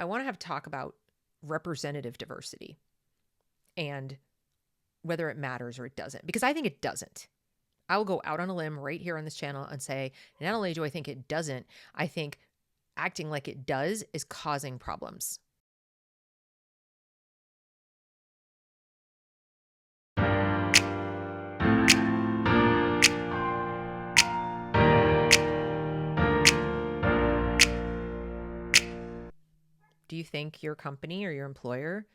I want to have talk about representative diversity and whether it matters or it doesn't, because I think it doesn't. I will go out on a limb right here on this channel and say, not only do I think it doesn't, I think acting like it does is causing problems. Do you think your company or your employer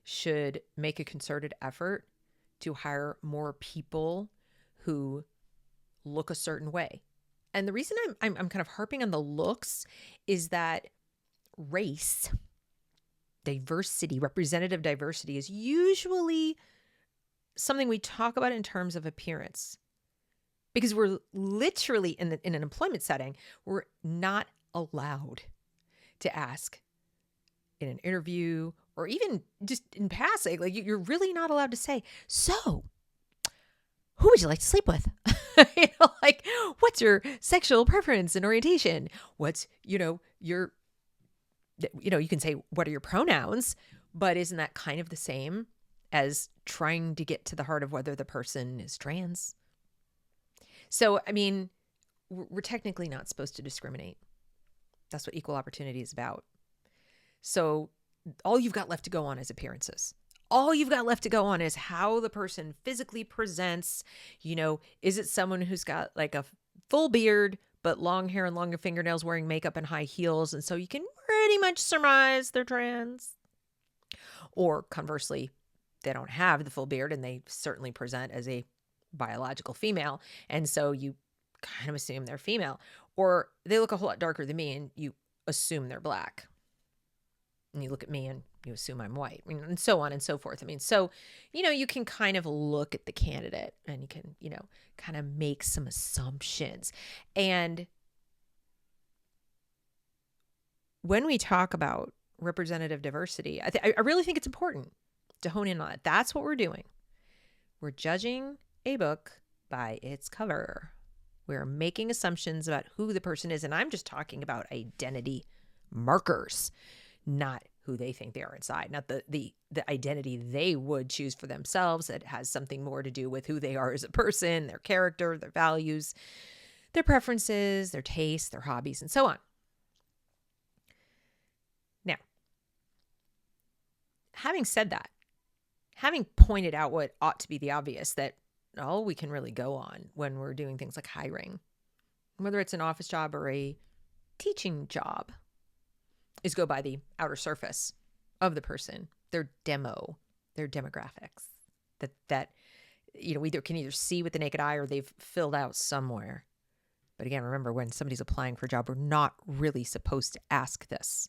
should make a concerted effort to hire more people who look a certain way? And the reason I'm kind of harping on the looks is that race, diversity, representative diversity is usually something we talk about in terms of appearance, because we're literally in an employment setting, we're not allowed to ask in an interview or even just in passing, like you're really not allowed to say, so who would you like to sleep with? Like, what's your sexual preference and orientation? What's, your, you can say, what are your pronouns? But isn't that kind of the same as trying to get to the heart of whether the person is trans? So, I mean, we're technically not supposed to discriminate. That's what equal opportunity is about. So all you've got left to go on is appearances. All you've got left to go on is how the person physically presents. Is it someone who's got like a full beard, but long hair and longer fingernails, wearing makeup and high heels? And so you can pretty much surmise they're trans. Or conversely, they don't have the full beard and they certainly present as a biological female. And so you kind of assume they're female. Or they look a whole lot darker than me and you assume they're black. And you look at me and you assume I'm white, and so on and so forth. I mean, so, you can kind of look at the candidate and you can, kind of make some assumptions. And when we talk about representative diversity, I really think it's important to hone in on it. That's what we're doing. We're judging a book by its cover. We're making assumptions about who the person is. And I'm just talking about identity markers, not who they think they are inside, not the identity they would choose for themselves. That has something more to do with who they are as a person, their character, their values, their preferences, their tastes, their hobbies, and so on. Now, having said that, having pointed out what ought to be the obvious, that all we can really go on when we're doing things like hiring, whether it's an office job or a teaching job, is go by the outer surface of the person, their demographics that either can either see with the naked eye or they've filled out somewhere. But again, remember, when somebody's applying for a job, we're not really supposed to ask this,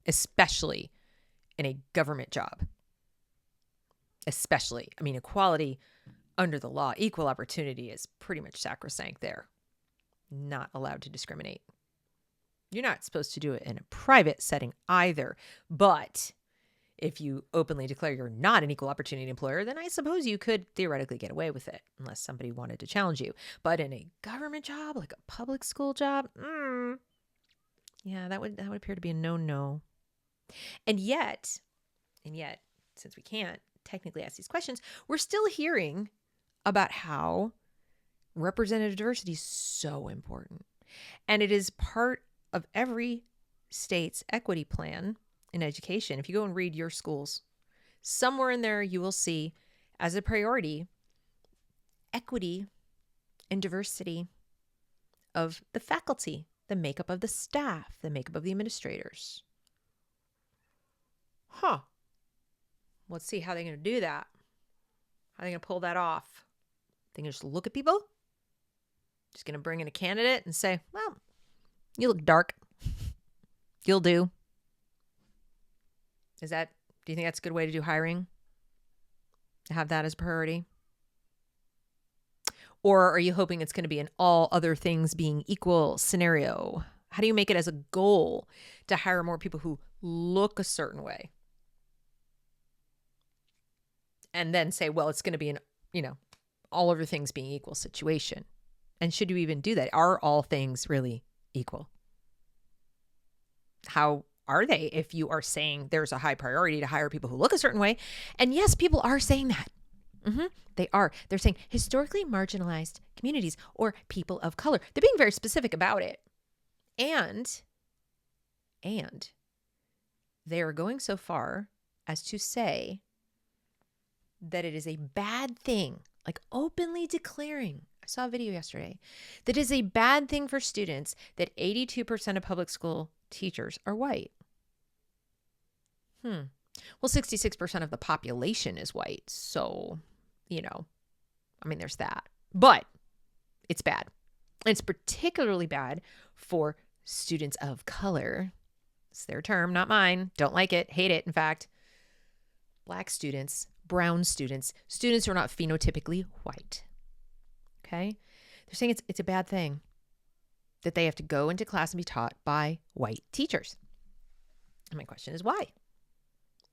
especially in a government job. Especially, equality under the law, equal opportunity is pretty much sacrosanct there. Not allowed to discriminate. You're not supposed to do it in a private setting either. But if you openly declare you're not an equal opportunity employer, then I suppose you could theoretically get away with it unless somebody wanted to challenge you. But in a government job, like a public school job, that would appear to be a no. And yet, since we can't technically ask these questions, we're still hearing about how representative diversity is so important. And it is part of every state's equity plan in education. If you go and read your schools, somewhere in there you will see as a priority equity and diversity of the faculty, the makeup of the staff, the makeup of the administrators. Let's see how they're going to do that. How are they going to pull that off? They're going to just look at people? Just going to bring in a candidate and say, well, you look dark. You'll do. Do you think that's a good way to do hiring? To have that as a priority? Or are you hoping it's going to be an all other things being equal scenario? How do you make it as a goal to hire more people who look a certain way? And then say, well, it's going to be an, all other things being equal situation. And should you even do that? Are all things really equal? How are they if you are saying there's a high priority to hire people who look a certain way? And yes, people are saying that. They are. They're saying historically marginalized communities or people of color. They're being very specific about it. And they are going so far as to say that it is a bad thing, like openly declaring, I saw a video yesterday, that it is a bad thing for students that 82% of public school teachers are white. Well, 66% of the population is white. So, there's that. But it's bad. It's particularly bad for students of color. It's their term, not mine. Don't like it, hate it. In fact, Black students, brown students, students who are not phenotypically white. Okay? They're saying it's a bad thing that they have to go into class and be taught by white teachers. And my question is why?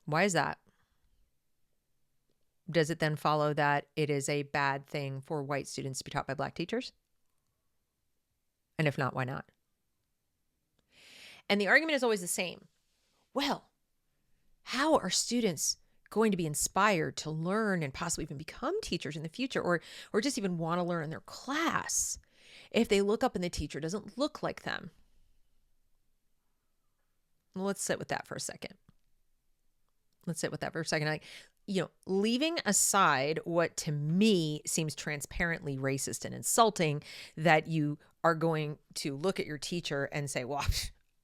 Why is that? Does it then follow that it is a bad thing for white students to be taught by Black teachers? And if not, why not? And the argument is always the same. Well, how are students going to be inspired to learn and possibly even become teachers in the future, or just even want to learn in their class if they look up and the teacher doesn't look like them? Well, let's sit with that for a second. Like, leaving aside what to me seems transparently racist and insulting, that you are going to look at your teacher and say, well, I'm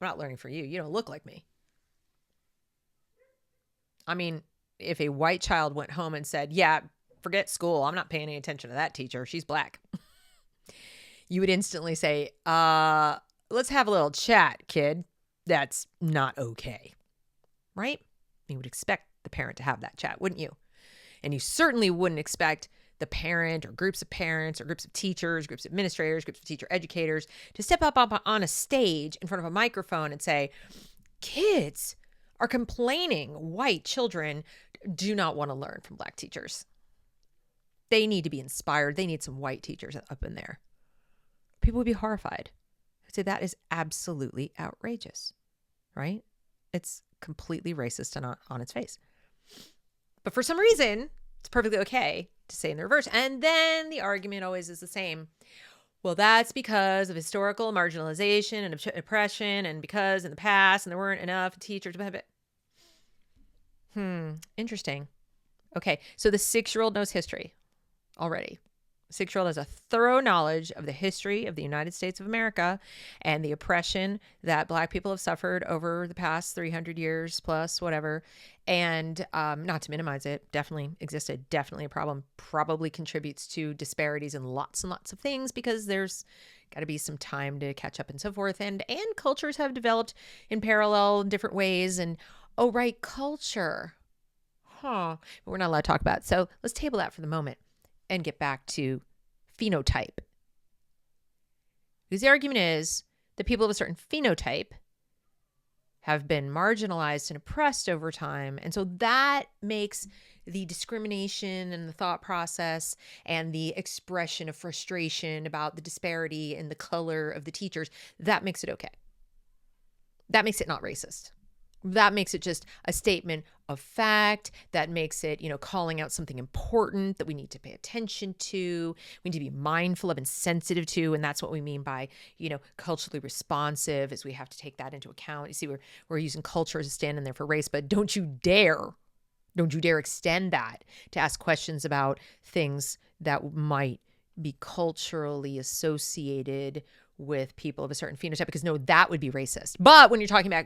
not learning for you. You don't look like me. I mean, if a white child went home and said, yeah, forget school, I'm not paying any attention to that teacher, she's Black, you would instantly say, let's have a little chat, kid. That's not okay. Right? You would expect the parent to have that chat, wouldn't you? And you certainly wouldn't expect the parent or groups of parents or groups of teachers, groups of administrators, groups of teacher educators to step up on a stage in front of a microphone and say, kids are complaining white children do not want to learn from Black teachers. They need to be inspired. They need some white teachers up in there. People would be horrified. I'd say that is absolutely outrageous, right? It's completely racist and on its face. But for some reason, it's perfectly okay to say in the reverse. And then the argument always is the same. Well, that's because of historical marginalization and oppression, and because in the past and there weren't enough teachers. Interesting. Okay, so the 6-year-old knows history already. 6-year-old has a thorough knowledge of the history of the United States of America and the oppression that Black people have suffered over the past 300 years plus, whatever. And not to minimize it, definitely existed, definitely a problem, probably contributes to disparities in lots and lots of things, because there's got to be some time to catch up and so forth. And cultures have developed in parallel in different ways. And oh, right, culture. But we're not allowed to talk about it. So let's table that for the moment and get back to phenotype. Because the argument is that people of a certain phenotype have been marginalized and oppressed over time. And so that makes the discrimination and the thought process and the expression of frustration about the disparity in the color of the teachers, that makes it okay. That makes it not racist. That makes it just a statement of fact. That makes it, calling out something important that we need to pay attention to. We need to be mindful of and sensitive to. And that's what we mean by, culturally responsive, is we have to take that into account. You see, we're using culture as a stand in there for race, but don't you dare extend that to ask questions about things that might be culturally associated with people of a certain phenotype, because no, that would be racist. But when you're talking about,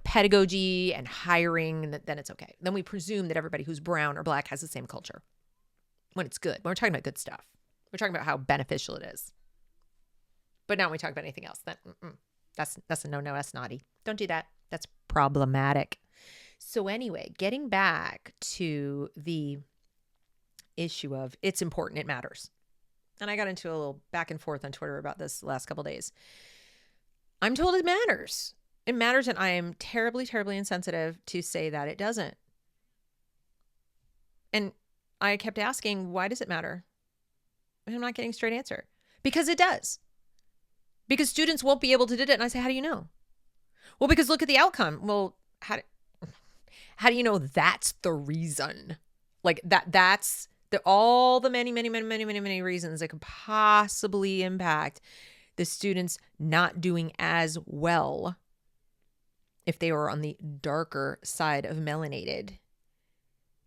pedagogy and hiring, then it's okay. Then we presume that everybody who's brown or Black has the same culture when it's good. When we're talking about good stuff, we're talking about how beneficial it is. But now when we talk about anything else, then that's a no, that's naughty. Don't do that. That's problematic. So anyway, getting back to the issue of it's important, it matters. And I got into a little back and forth on Twitter about this the last couple of days. I'm told it matters. It matters, and I am terribly, terribly insensitive to say that it doesn't. And I kept asking, why does it matter? And I'm not getting a straight answer. Because it does. Because students won't be able to do it. And I say, how do you know? Well, because look at the outcome. Well, how do you know that's the reason? Like that's all the many reasons that could possibly impact the students not doing as well if they were on the darker side of melanated.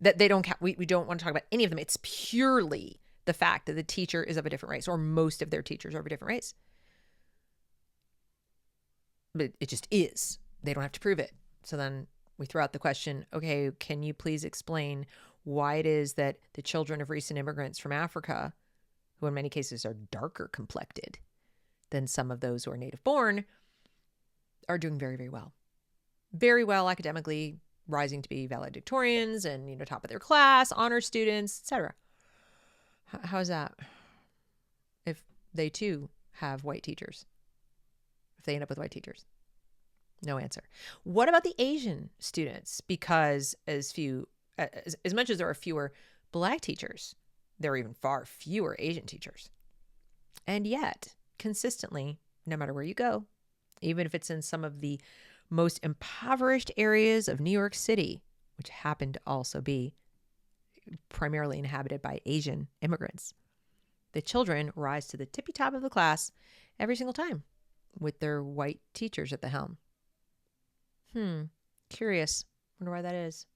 That they don't we don't want to talk about any of them. It's purely the fact that the teacher is of a different race, or most of their teachers are of a different race. But it just is. They don't have to prove it. So then we throw out the question, okay, can you please explain why it is that the children of recent immigrants from Africa, who in many cases are darker complected than some of those who are native born, are doing very, very well. Very well academically, rising to be valedictorians and, top of their class, honor students, etc. How is that? If they too have white teachers, if they end up with white teachers? No answer. What about the Asian students? Because as much as there are fewer Black teachers, there are even far fewer Asian teachers. And yet, consistently, no matter where you go, even if it's in some of the most impoverished areas of New York City, which happen to also be primarily inhabited by Asian immigrants, the children rise to the tippy top of the class every single time with their white teachers at the helm. Curious. Wonder why that is.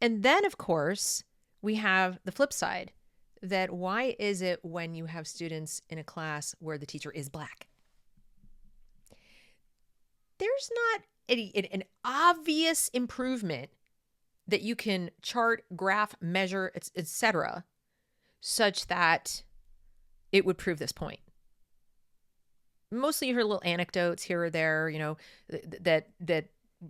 And then, of course, we have the flip side, that why is it when you have students in a class where the teacher is Black, there's not an obvious improvement that you can chart, graph, measure, etc., such that it would prove this point? Mostly you hear little anecdotes here or there, that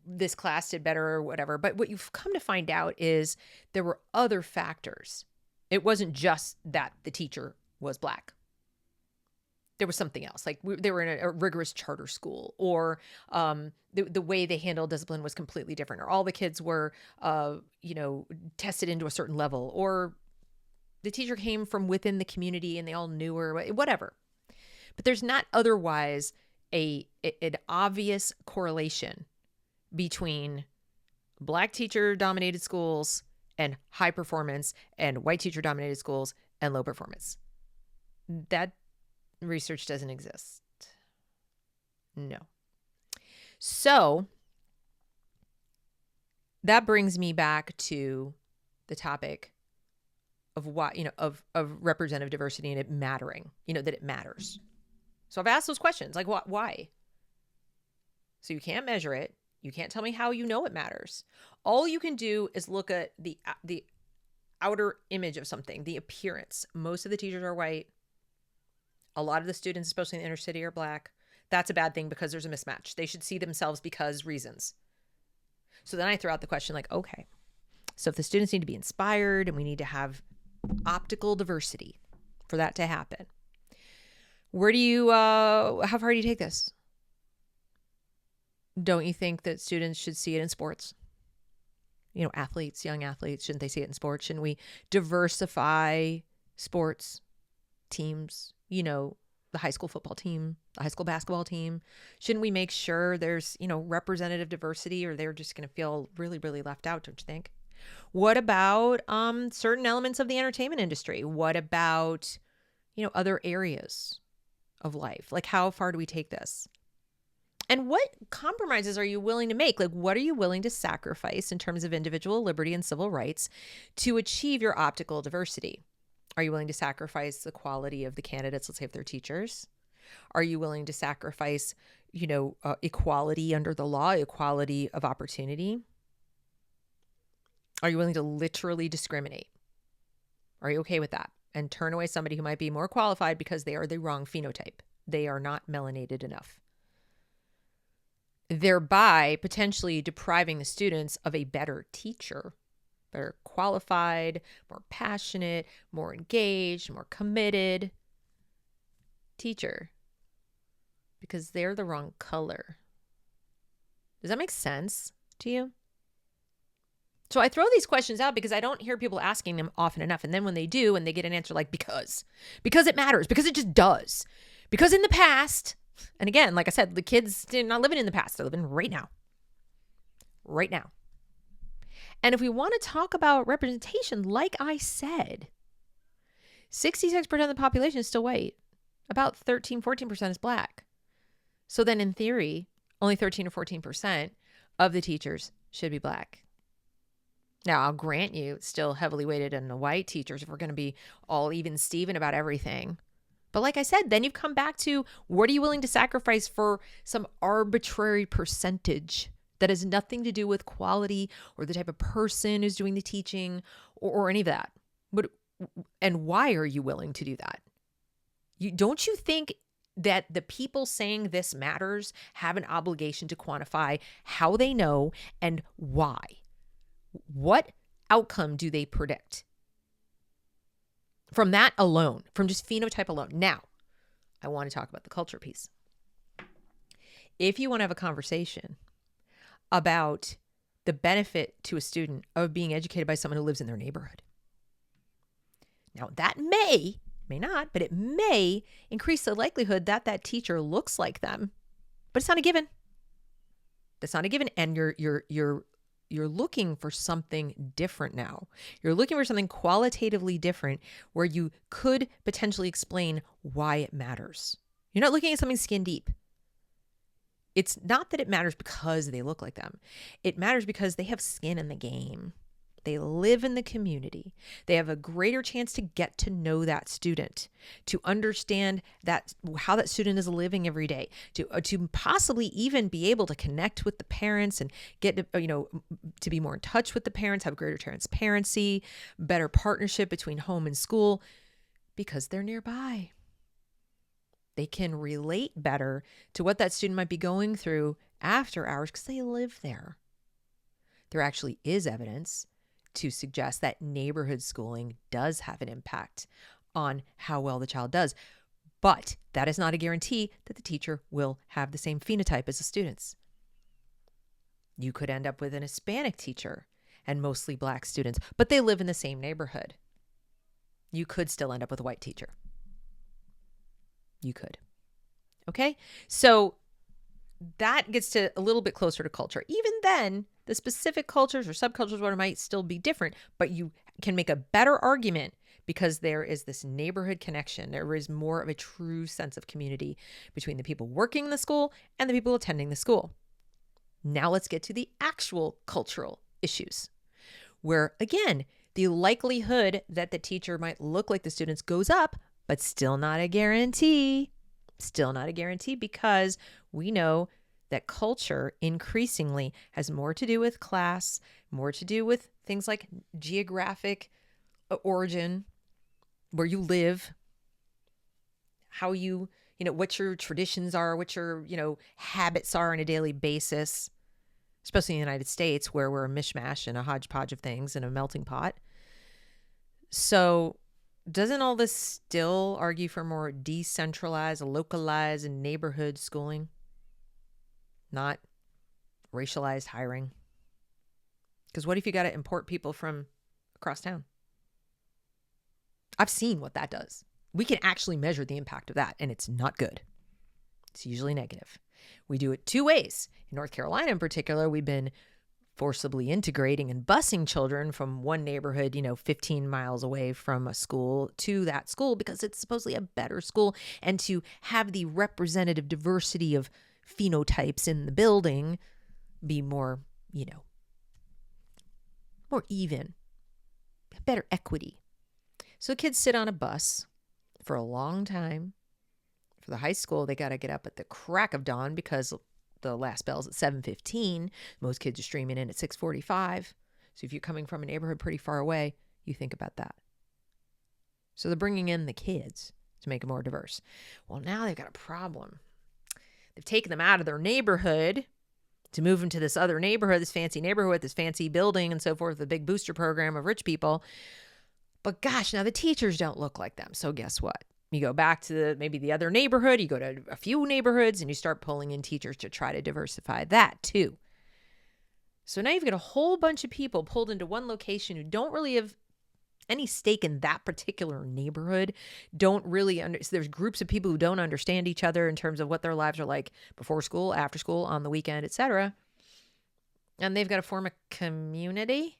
this class did better or whatever. But what you've come to find out is there were other factors. It wasn't just that the teacher was Black. There was something else. Like they were in a rigorous charter school, or the way they handled discipline was completely different, or all the kids were, tested into a certain level, or the teacher came from within the community and they all knew her, whatever. But there's not otherwise an obvious correlation between Black teacher-dominated schools and high performance and white teacher-dominated schools and low performance. That research doesn't exist. No. So that brings me back to the topic of what, of representative diversity and it mattering, that it matters. So I've asked those questions, like why? So you can't measure it. You can't tell me how you know it matters. All you can do is look at the outer image of something, the appearance. Most of the teachers are white. A lot of the students, especially in the inner city, are Black. That's a bad thing because there's a mismatch. They should see themselves because reasons. So then I throw out the question like, okay, so if the students need to be inspired and we need to have optical diversity for that to happen, where do you, how far do you take this? Don't you think that students should see it in sports? Athletes, young athletes, shouldn't they see it in sports? Shouldn't we diversify sports teams? The high school football team, the high school basketball team. Shouldn't we make sure there's, representative diversity, or they're just going to feel really, really left out, don't you think? What about certain elements of the entertainment industry? What about, other areas of life? Like, how far do we take this? And what compromises are you willing to make? Like, what are you willing to sacrifice in terms of individual liberty and civil rights to achieve your optical diversity? Are you willing to sacrifice the quality of the candidates? Let's say if they're teachers. Are you willing to sacrifice, equality under the law, equality of opportunity? Are you willing to literally discriminate? Are you okay with that? And turn away somebody who might be more qualified because they are the wrong phenotype. They are not melanated enough. Thereby potentially depriving the students of a better teacher, better qualified, more passionate, more engaged, more committed teacher, because they're the wrong color. Does that make sense to you? So I throw these questions out because I don't hear people asking them often enough. And then when they do, and they get an answer like, because it matters, because it just does. Because in the past, And again, like I said, the kids are not living in the past. They're living right now. Right now. And if we want to talk about representation, like I said, 66% of the population is still white. About 13, 14% is black. So then in theory, only 13 or 14% of the teachers should be black. Now, I'll grant you, it's still heavily weighted in the white teachers if we're going to be all even Steven about everything. But like I said, then you've come back to, what are you willing to sacrifice for some arbitrary percentage that has nothing to do with quality or the type of person who's doing the teaching or any of that? And why are you willing to do that? Don't you think that the people saying this matters have an obligation to quantify how they know and why? What outcome do they predict? From that alone, from just phenotype alone. Now, I want to talk about the culture piece. If you want to have a conversation about the benefit to a student of being educated by someone who lives in their neighborhood, now that may not, but it may increase the likelihood that that teacher looks like them, but it's not a given. That's not a given, and you're looking for something different now. You're looking for something qualitatively different where you could potentially explain why it matters. You're not looking at something skin deep. It's not that it matters because they look like them. It matters because they have skin in the game. They live in the community. They have a greater chance to get to know that student, to understand that how that student is living every day, to possibly even be able to connect with the parents and get to be more in touch with the parents, have greater transparency, better partnership between home and school because they're nearby. They can relate better to what that student might be going through after hours because they live there. There actually is evidence to suggest that neighborhood schooling does have an impact on how well the child does. But that is not a guarantee that the teacher will have the same phenotype as the students. You could end up with an Hispanic teacher and mostly black students, but they live in the same neighborhood. You could still end up with a white teacher. You could. Okay? So that gets to a little bit closer to culture. Even then, the specific cultures or subcultures, what might still be different, but you can make a better argument because there is this neighborhood connection. There is more of a true sense of community between the people working in the school and the people attending the school. Now let's get to the actual cultural issues, where again, the likelihood that the teacher might look like the students goes up, but still not a guarantee. Still not a guarantee because we know that culture increasingly has more to do with class, more to do with things like geographic origin, where you live, how what your traditions are, what your, habits are on a daily basis, especially in the United States where we're a mishmash and a hodgepodge of things and a melting pot. So doesn't all this still argue for more decentralized, localized neighborhood schooling? Not racialized hiring? Because what if you got to import people from across town? I've seen what that does. We can actually measure the impact of that, and it's not good. It's usually negative. We do it two ways. In North Carolina in particular, we've been forcibly integrating and busing children from one neighborhood, 15 miles away from a school to that school because it's supposedly a better school, and to have the representative diversity of phenotypes in the building be more, more even, better equity. So kids sit on a bus for a long time. For the high school, they got to get up at the crack of dawn because the last bell's at 7:15. Most kids are streaming in at 6:45. So if you're coming from a neighborhood pretty far away, you think about that. So they're bringing in the kids to make it more diverse. Well, now they've got a problem. They've taken them out of their neighborhood to move them to this other neighborhood, this fancy neighborhood, this fancy building and so forth, the big booster program of rich people. But gosh, now the teachers don't look like them. So guess what? You go back to maybe the other neighborhood, you go to a few neighborhoods and you start pulling in teachers to try to diversify that too. So now you've got a whole bunch of people pulled into one location who don't really have any stake in that particular neighborhood, don't really there's groups of people who don't understand each other in terms of what their lives are like before school, after school, on the weekend, etc. And they've got to form a community.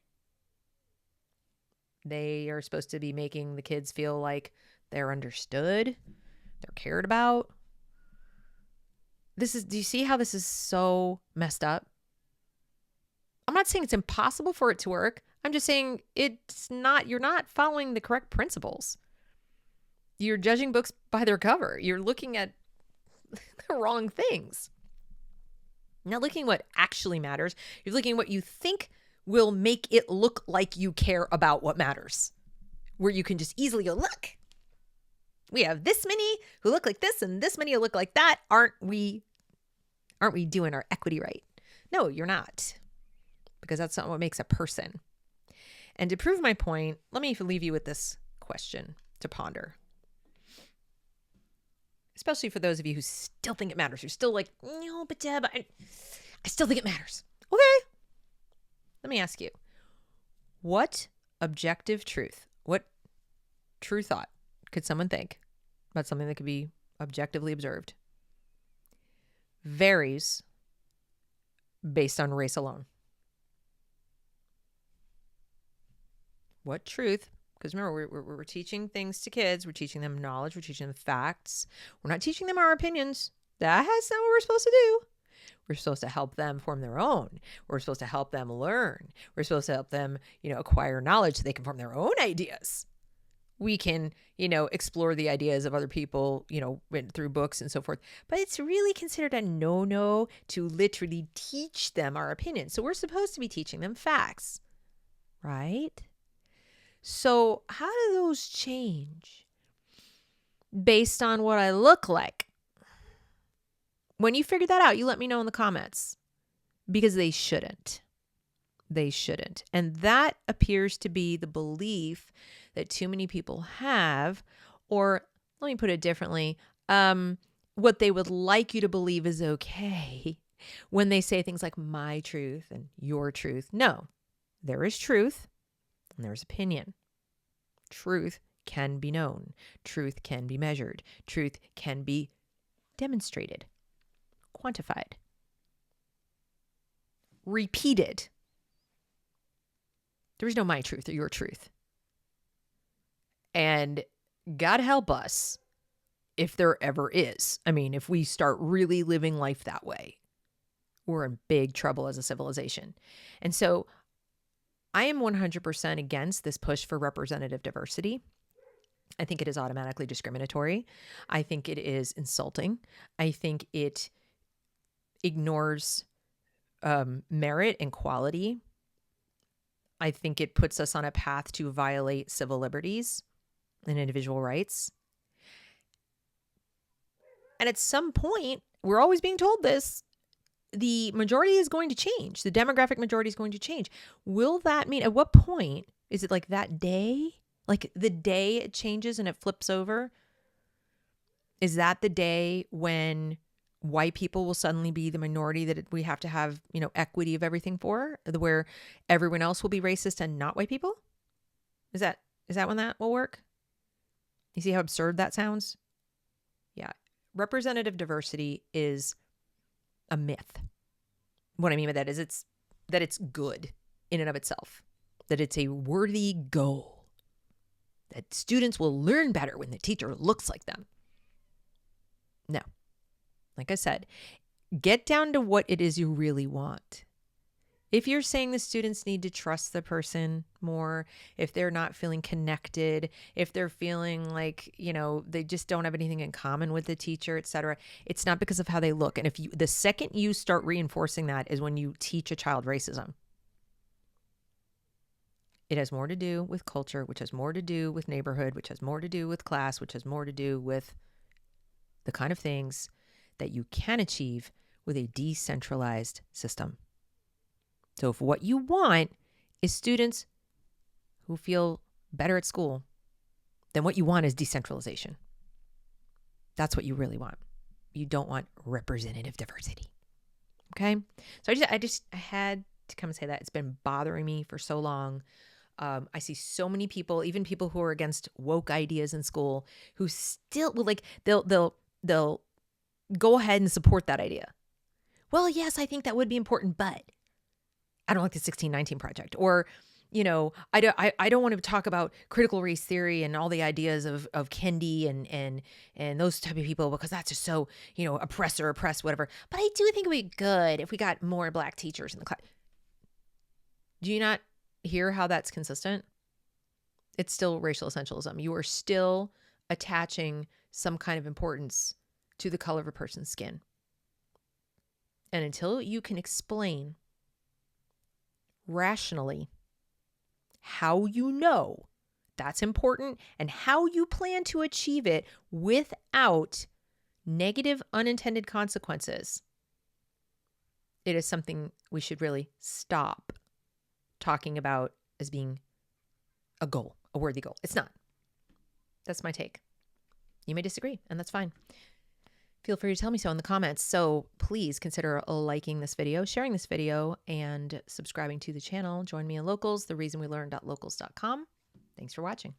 They are supposed to be making the kids feel like they're understood, they're cared about. Do you see how this is so messed up? I'm not saying it's impossible for it to work. I'm just saying you're not following the correct principles. You're judging books by their cover. You're looking at the wrong things. Not looking at what actually matters. You're looking at what you think will make it look like you care about what matters. Where you can just easily go, look, we have this many who look like this and this many who look like that. Aren't we doing our equity right? No, you're not. Because that's not what makes a person. And to prove my point, let me leave you with this question to ponder. Especially for those of you who still think it matters. Who're still like, no, but Deb, I still think it matters. Okay. Let me ask you, what objective truth, what true thought could someone think about something that could be objectively observed varies based on race alone? What truth? Because remember, we're teaching things to kids. We're teaching them knowledge. We're teaching them facts. We're not teaching them our opinions. That's not what we're supposed to do. We're supposed to help them form their own. We're supposed to help them learn. We're supposed to help them, acquire knowledge so they can form their own ideas. We can, explore the ideas of other people, through books and so forth. But it's really considered a no-no to literally teach them our opinions. So we're supposed to be teaching them facts, right? So how do those change based on what I look like? When you figure that out, you let me know in the comments, because they shouldn't. They shouldn't. And that appears to be the belief that too many people have, or let me put it differently, what they would like you to believe is okay when they say things like my truth and your truth. No, there is truth and there's opinion. Truth can be known. Truth can be measured. Truth can be demonstrated, quantified, repeated. There is no my truth or your truth. And God help us if there ever is. I mean, if we start really living life that way, we're in big trouble as a civilization. And so I am 100% against this push for representative diversity. I think it is automatically discriminatory. I think it is insulting. I think it ignores merit and quality. I think it puts us on a path to violate civil liberties and individual rights. And at some point, we're always being told this, the majority is going to change. The demographic majority is going to change. Will that mean, at what point, is it like that day? Like the day it changes and it flips over? Is that the day when white people will suddenly be the minority that we have to have, equity of everything for, where everyone else will be racist and not white people? Is that when that will work? You see how absurd that sounds? Yeah. Representative diversity is a myth. What I mean by that is that it's good in and of itself, that it's a worthy goal, that students will learn better when the teacher looks like them. No. Like I said, get down to what it is you really want. If you're saying the students need to trust the person more, if they're not feeling connected, if they're feeling like, they just don't have anything in common with the teacher, etc., it's not because of how they look. And the second you start reinforcing that is when you teach a child racism. It has more to do with culture, which has more to do with neighborhood, which has more to do with class, which has more to do with the kind of things that you can achieve with a decentralized system. So if what you want is students who feel better at school, then what you want is decentralization. That's what you really want. You don't want representative diversity. Okay? So I had to come and say that. It's been bothering me for so long. I see so many people, even people who are against woke ideas in school, who still will they'll go ahead and support that idea. Well, yes, I think that would be important, but I don't like the 1619 Project. Or, I don't want to talk about critical race theory and all the ideas of Kendi and those type of people, because that's just so, oppressed, whatever. But I do think it would be good if we got more Black teachers in the class. Do you not hear how that's consistent? It's still racial essentialism. You are still attaching some kind of importance to the color of a person's skin. And until you can explain rationally how you know that's important and how you plan to achieve it without negative unintended consequences, it is something we should really stop talking about as being a goal, a worthy goal. It's not. That's my take. You may disagree, and that's fine. Feel free to tell me so in the comments. So please consider liking this video, sharing this video, and subscribing to the channel. Join me in Locals, thereason we learn.locals.com. Thanks for watching.